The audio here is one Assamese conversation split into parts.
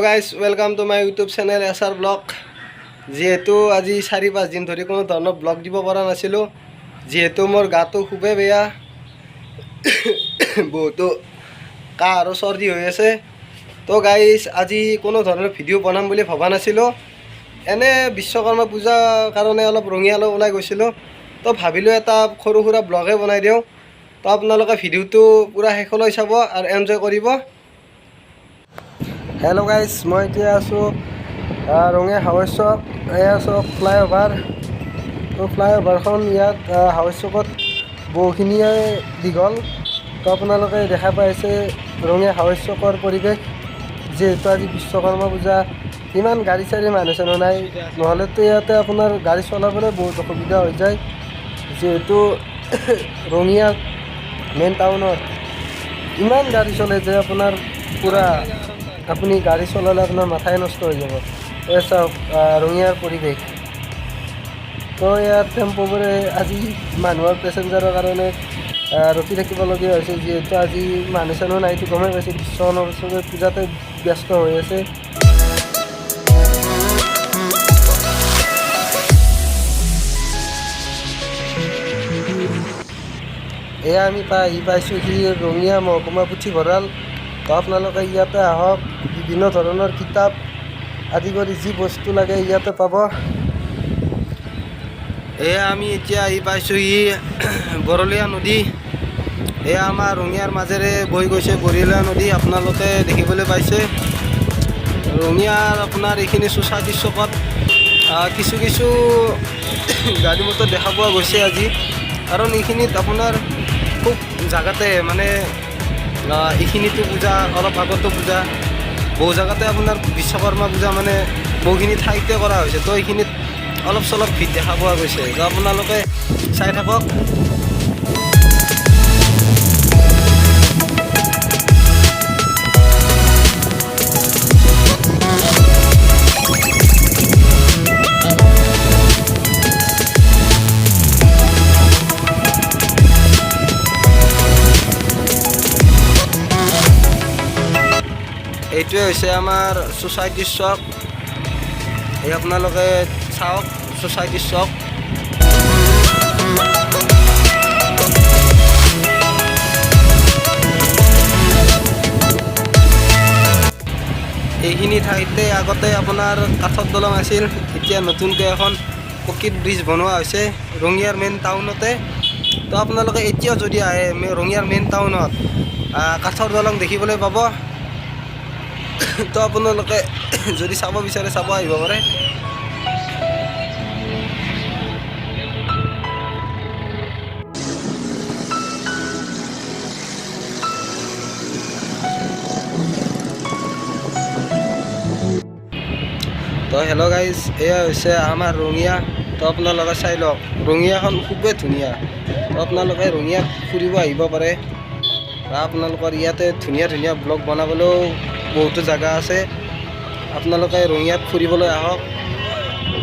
Guys welcome to my YouTube channel SR blog. যিহেতু আজি 4-5 দিন ধৰি কোনো ধৰণৰ ব্লগ দিব পৰা নাছিলোঁ, যিহেতু মোৰ গাটো খুবেই বেয়া, বহুতো কাহ আৰু চৰ্দি হৈ আছে। তো গাইজ আজি কোনো ধৰণৰ ভিডিঅ' বনাম বুলি ভবা নাছিলোঁ, এনে বিশ্বকৰ্মা পূজাৰ কাৰণে অলপ ৰঙিয়ালৈ ওলাই গৈছিলোঁ। তো ভাবিলোঁ এটা সৰু সুৰা ব্লগে বনাই দিওঁ। তো আপোনালোকে ভিডিঅ'টো পূৰা শেষলৈ চাব আৰু এনজয় কৰিব। হেল্ল' গাইজ, মই এতিয়া আছোঁ ৰঙিয়া হাউচ চক। এয়া চক ফ্লাইঅভাৰ। তো ফ্লাইঅভাৰখন ইয়াত হাউচ চকত বহুখিনিয়ে দীঘল। তো আপোনালোকে দেখা পাইছে ৰঙিয়া হাউচ চকৰ পৰিৱেশ। যিহেতু আজি বিশ্বকৰ্মা পূজা, ইমান গাড়ী চাড়ী মানুহ চানুহ নাই, নহ'লেতো ইয়াতে আপোনাৰ গাড়ী চলাবলৈ বহুত অসুবিধা হৈ যায়। যিহেতু ৰঙিয়া মেইন টাউনত ইমান গাড়ী চলে যে আপোনাৰ পূৰা আপুনি গাড়ী চলালে আপোনাৰ মাথাই নষ্ট হৈ যাব। এই চাওক ৰঙিয়াৰ পৰিৱেশ। তো ইয়াত টেম্পোবোৰে আজি মানুহৰ পেচেঞ্জাৰৰ কাৰণে ৰখি থাকিবলগীয়া হৈছে। যিহেতু আজি মানুহ চানুহ নাইতো, গমেই পাইছে বিশ্বকৰ্মা পূজাতে ব্যস্ত হৈ আছে। এয়া আমি পাইছোঁহি ৰঙিয়া মহকুমা পুথিভঁৰাল। তো আপোনালোকে ইয়াতে আহক, বিভিন্ন ধৰণৰ কিতাপ আদি কৰি যি বস্তু লাগে ইয়াতে পাব। এয়া আমি এতিয়া পাইছোঁহি বৰলীয়া নদী। এয়া আমাৰ ৰঙিয়াৰ মাজেৰে বৈ গৈছে বৰলীয়া নদী, আপোনালোকে দেখিবলৈ পাইছে। ৰঙিয়াৰ আপোনাৰ এইখিনি ছ'চাইটি চকত কিছু গাড়ী মটৰ দেখা পোৱা গৈছে আজি, কাৰণ এইখিনিত আপোনাৰ খুব জাগাতে মানে এইখিনিতো পূজা, অলপ আগতো পূজা, বহু জেগাতে আপোনাৰ বিশ্বকৰ্মা পূজা মানে বহুখিনি ঠাইতে কৰা হৈছে। তো এইখিনিত অলপ চলপ ভিৰ দেখা পোৱা গৈছে। তো আপোনালোকে চাই থাকক। এইটোৱে হৈছে আমাৰ ছ'চাইটিৰ চক। এই আপোনালোকে চাওক ছ'চাইটিৰ চক। এইখিনি ঠাইতে আগতে আপোনাৰ কাঠৰ দলং আছিল, এতিয়া নতুনকৈ এখন পকীত ব্ৰিজ বনোৱা হৈছে ৰঙিয়াৰ মেইন টাউনতে। তো আপোনালোকে এতিয়াও যদি আহে ৰঙিয়াৰ মেইন টাউনত কাঠৰ দলং দেখিবলৈ পাব। তো আপোনালোকে যদি চাব বিচাৰে চাব আহিব পাৰে। তো হেল্ল' গাইজ, এয়া হৈছে আমাৰ ৰঙিয়া। তো আপোনালোকে চাই লওক, ৰঙিয়াখন খুবেই ধুনীয়া। তো আপোনালোকে ৰঙিয়াত ফুৰিব আহিব পাৰে, বা আপোনালোকৰ ইয়াতে ধুনীয়া ব্লগ বনাবলৈও বহুতো জেগা আছে। আপোনালোকে ৰঙিয়াত ফুৰিবলৈ আহক,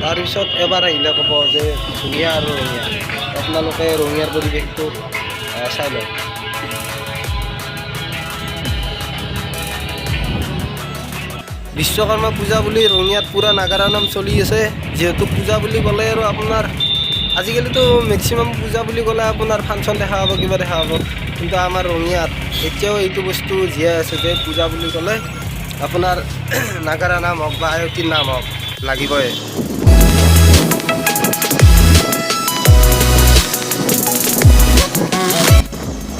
তাৰপিছত এবাৰ আহিলে ক'ব যে ধুনীয়া আৰু ৰঙিয়া। আপোনালোকে ৰঙিয়াৰ পৰিৱেশটো চাই লওক। বিশ্বকৰ্মা পূজা বুলি ৰঙিয়াত পূৰা নাগাৰা নাম চলি আছে। যিহেতু পূজা বুলি ক'লে আৰু আপোনাৰ আজিকালিতো মেক্সিমাম পূজা বুলি ক'লে আপোনাৰ ফাংচন দেখা পাব, কিবা দেখা পাব, কিন্তু আমাৰ ৰঙিয়াত এতিয়াও এইটো বস্তু জীয়াই আছে যে পূজা বুলি ক'লে আপোনাৰ নাগাৰা নাম হওক বা আয়তীৰ নাম হওক লাগিবই।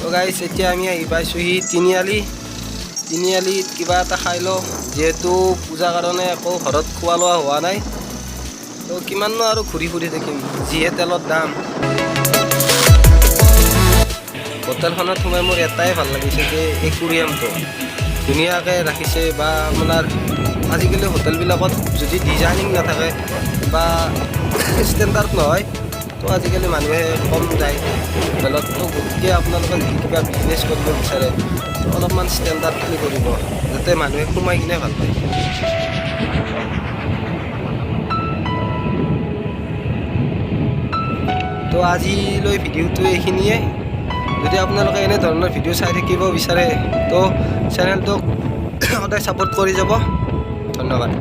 তো গাইজ, এতিয়া আমি আহি পাইছোঁহি তিনিআলিত কিবা এটা খাই লওঁ, যিহেতু পূজাৰ কাৰণে একো ঘৰত খোৱা লোৱা হোৱা নাই। তো কিমাননো আৰু ঘূৰি থাকিম, যিহে তেলৰ দাম। হোটেলখনত সোমাই মোৰ এটাই ভাল লাগিছে যে একুৰিয়ামটো ধুনীয়াকৈ ৰাখিছে, বা আপোনাৰ আজিকালি হোটেলবিলাকত যদি ডিজাইনিং নাথাকে বা ষ্টেণ্ডাৰ্ড নহয়, তো আজিকালি মানুহে কম যায় হোটেলত। তো গতিকে আপোনালোকে যদি কিবা বিজনেছ কৰিব বিচাৰে তো অলপমান ষ্টেণ্ডাৰ্ডখিনি কৰিব, যাতে মানুহে সোমাই কিনে ভাল পায়। তো আজিলৈ ভিডিঅ'টো এইখিনিয়ে। যদি আপোনালোকে এনেধৰণৰ ভিডিঅ' চাই থাকিব বিচাৰে তো চেনেলটোক সদায় ছাপোৰ্ট কৰি যাব। ধন্যবাদ।